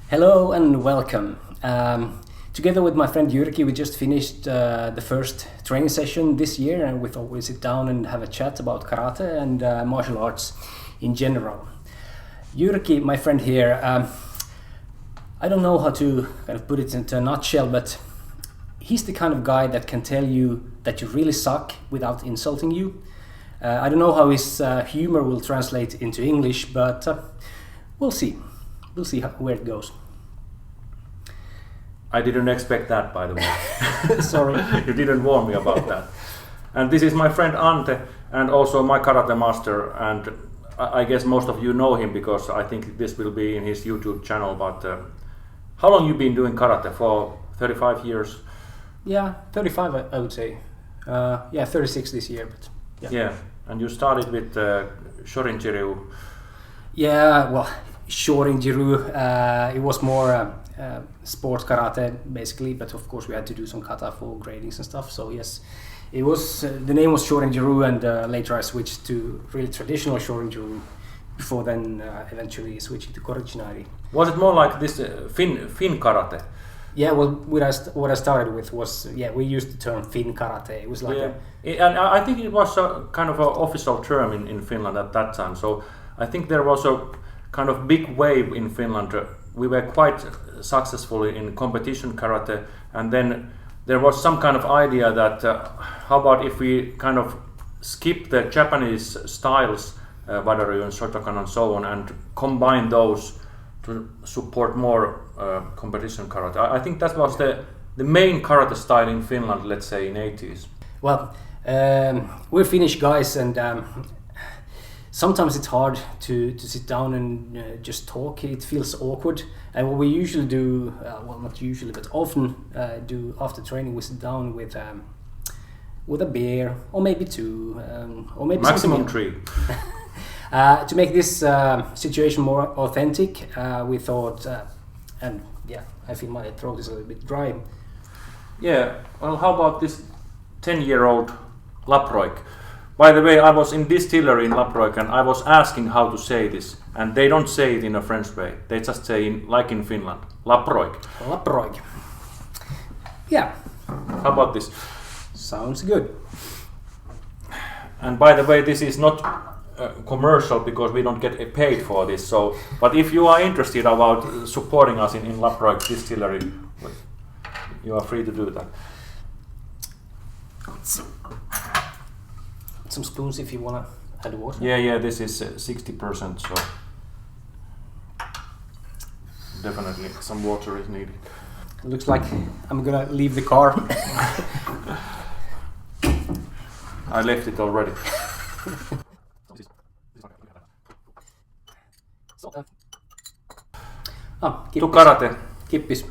Hello and welcome. Together with my friend Jyrki, we just finished the first training session this year, and we thought we'd sit down and have a chat about karate and martial arts in general. Jyrki, my friend here, I don't know how to kind of put it into a nutshell, but he's the kind of guy that can tell you that you really suck without insulting you. I don't know how his humor will translate into English, but we'll see. We'll see where it goes. I didn't expect that, by the way. Sorry. You didn't warn me about that. And this is my friend Ante, and also my karate master, and I guess most of you know him because I think this will be in his YouTube channel. But how long you been doing karate? For 35 years? Yeah, 35 I would say. 36 this year, but yeah. And you started with Shorin-Jiryu. Yeah, well, Shorin-Jiryu, it was more sport karate basically, but of course we had to do some kata for gradings and stuff. So yes, it was the name was Shorin-Jiryu, and later I switched to really traditional Shorin-Jiryu before then eventually switching to Korichinari. Was it more like this Fin karate? Yeah, well, what I started with was, we used the term Fin karate. It was like and I think it was a kind of an official term in Finland at that time. So I think there was a kind of big wave in Finland. We were quite successful in competition karate, and then there was some kind of idea that how about if we kind of skip the Japanese styles, Wadaryu and Shotokan and so on, and combine those to support more competition karate. I think that was the main karate style in Finland, let's say in 80s. Well, we're Finnish guys, and sometimes it's hard to sit down and just talk. It feels awkward. And what we usually do, well, not usually, but often do after training, we sit down with a beer, or maybe two, or maybe maximum 3. To make this situation more authentic, we thought, I feel my throat is a little bit dry. Yeah, well, how about this 10-year-old Laproik? By the way, I was in distillery in Laproik, and I was asking how to say this, and they don't say it in a French way. They just say, like in Finland, Laproik. Laproik. Yeah. How about this? Sounds good. And by the way, this is not commercial because we don't get paid for this. So, but if you are interested about supporting us in Laproik distillery, you are free to do that. Some spoons if you wanna add water. Yeah. This is 60%, so definitely some water is needed. It looks like I'm gonna leave the car. I left it already. To karate. Kippis.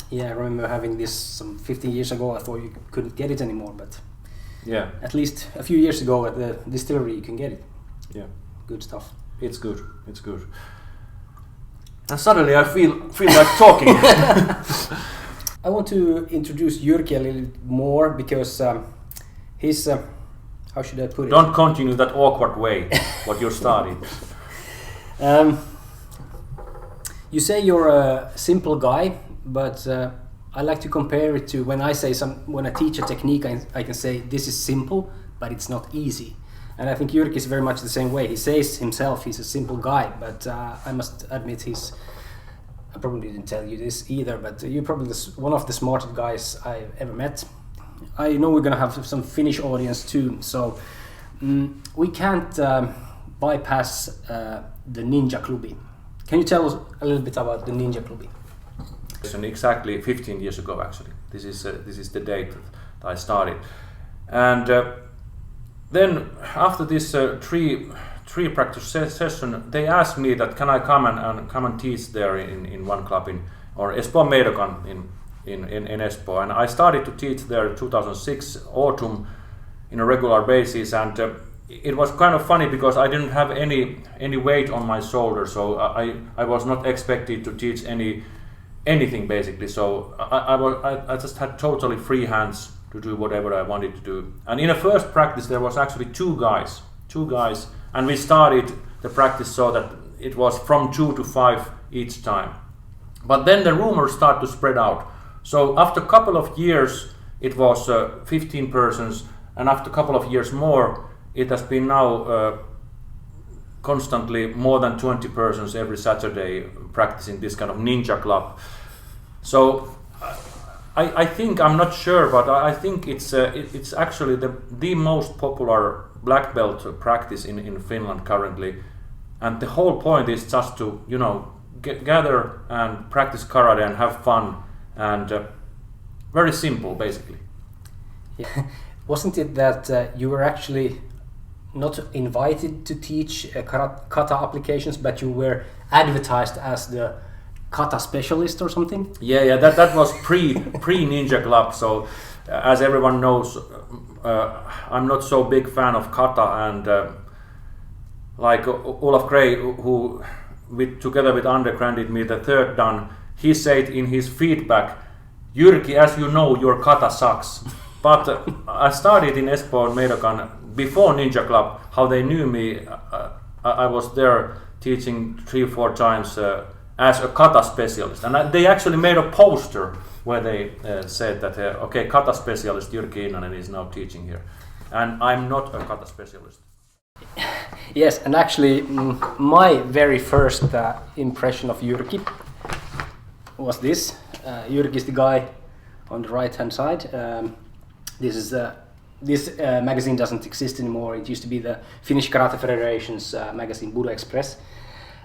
Yeah, I remember having this some 15 years ago. I thought you couldn't get it anymore, but yeah, at least a few years ago at the distillery you can get it. Yeah, good stuff. It's good. It's good. And suddenly I feel like talking. I want to introduce Jyrki a little bit more because he's how should I put it? Don't continue that awkward way what you started. You say you're a simple guy, but I like to compare it to when I teach a technique, I can say this is simple, but it's not easy. And I think Jyrki is very much the same way. He says himself he's a simple guy, but I must admit I probably didn't tell you this either, but you're probably one of the smartest guys I've ever met. I know we're going to have some Finnish audience too, so we can't bypass the Ninja Klubi. Can you tell us a little bit about the Ninja Klubi? Exactly 15 years ago, actually. This is the date that I started, and then after this three practice session, they asked me that can I come and teach there in one club or Espoon Meidokan in Espoo, and I started to teach there 2006 autumn in a regular basis, and it was kind of funny because I didn't have any weight on my shoulder, so I was not expected to teach anything basically. So I just had totally free hands to do whatever I wanted to do. And in the first practice there was actually 2 guys two guys, and we started the practice so that it was from 2 to 5 each time. But then the rumors start to spread out. So after a couple of years, it was 15 persons, and after a couple of years more, it has been now constantly more than 20 persons every Saturday practicing this kind of ninja club. So I think, I'm not sure, but I think it's actually the most popular black belt practice in Finland currently. And the whole point is just to, you know, gather and practice karate and have fun, and very simple, basically. Yeah. Wasn't it that you were actually not invited to teach kata applications, but you were advertised as the kata specialist or something? Yeah, that was pre Ninja Club. So as everyone knows, I'm not so big fan of kata, and like Olaf Gray, who together with Ante granted me the third dan, he said in his feedback, "Jyrki, as you know, your kata sucks." But I started in Espoo Meidokan before Ninja Club. How they knew me, I was there teaching 3-4 times as a kata specialist, and they actually made a poster where they said that okay, kata specialist Jyrki Innanen is now teaching here, and I'm not a kata specialist. Yes, and actually my very first impression of Jyrki was this. Jyrki is the guy on the right hand side. This magazine doesn't exist anymore. It used to be the Finnish Karate Federation's magazine, Budo Express.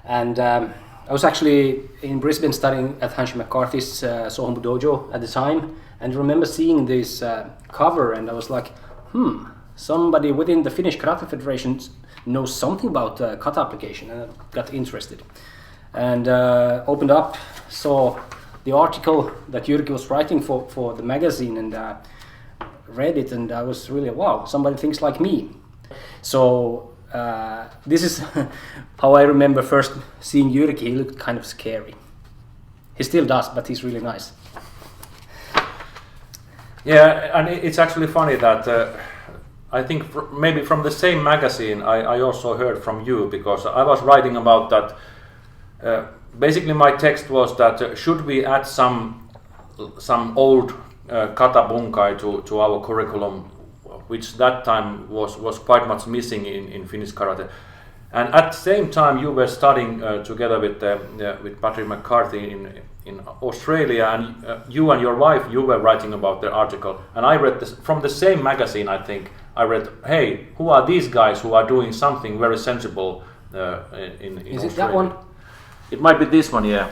And I was actually in Brisbane studying at Hanshi McCarthy's Sohombu Dojo at the time, and I remember seeing this cover, and I was like, somebody within the Finnish Karate Federation knows something about kata application, and I got interested. And opened up, saw the article that Jyrki was writing for the magazine, and read it, and I was really, wow, somebody thinks like me. So this is how I remember first seeing Jyrki. He looked kind of scary. He still does, but he's really nice. Yeah, and it's actually funny that I think maybe from the same magazine I also heard from you, because I was writing about that. Basically my text was that should we add some old kata bunkai to our curriculum, which that time was quite much missing in Finnish karate. And at the same time you were studying together with Patrick McCarthy in Australia, and you and your wife, you were writing about the article, and I read this from the same magazine. I think I read, hey, who are these guys who are doing something very sensible in Is Australia? it that one? It might be this one, yeah.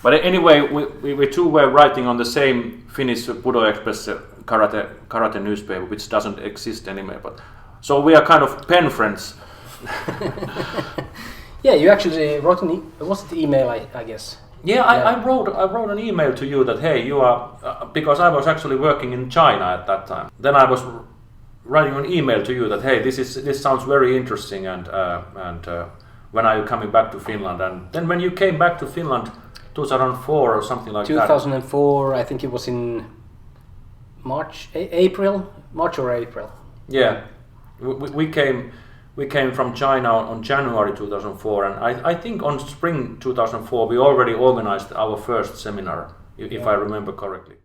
But anyway, we two were writing on the same Finnish Budo Express karate newspaper, which doesn't exist anymore. But so we are kind of pen friends. Yeah, you actually wrote was it the email? I guess. Yeah, I wrote an email to you that hey, you are because I was actually working in China at that time. Then I was writing an email to you that hey, this sounds very interesting, and when are you coming back to Finland? And then when you came back to Finland, 2004 or something like 2004, I think it was in March or April. Yeah, we came from China on January 2004, and I think on spring 2004 we already organized our first seminar, if I remember correctly.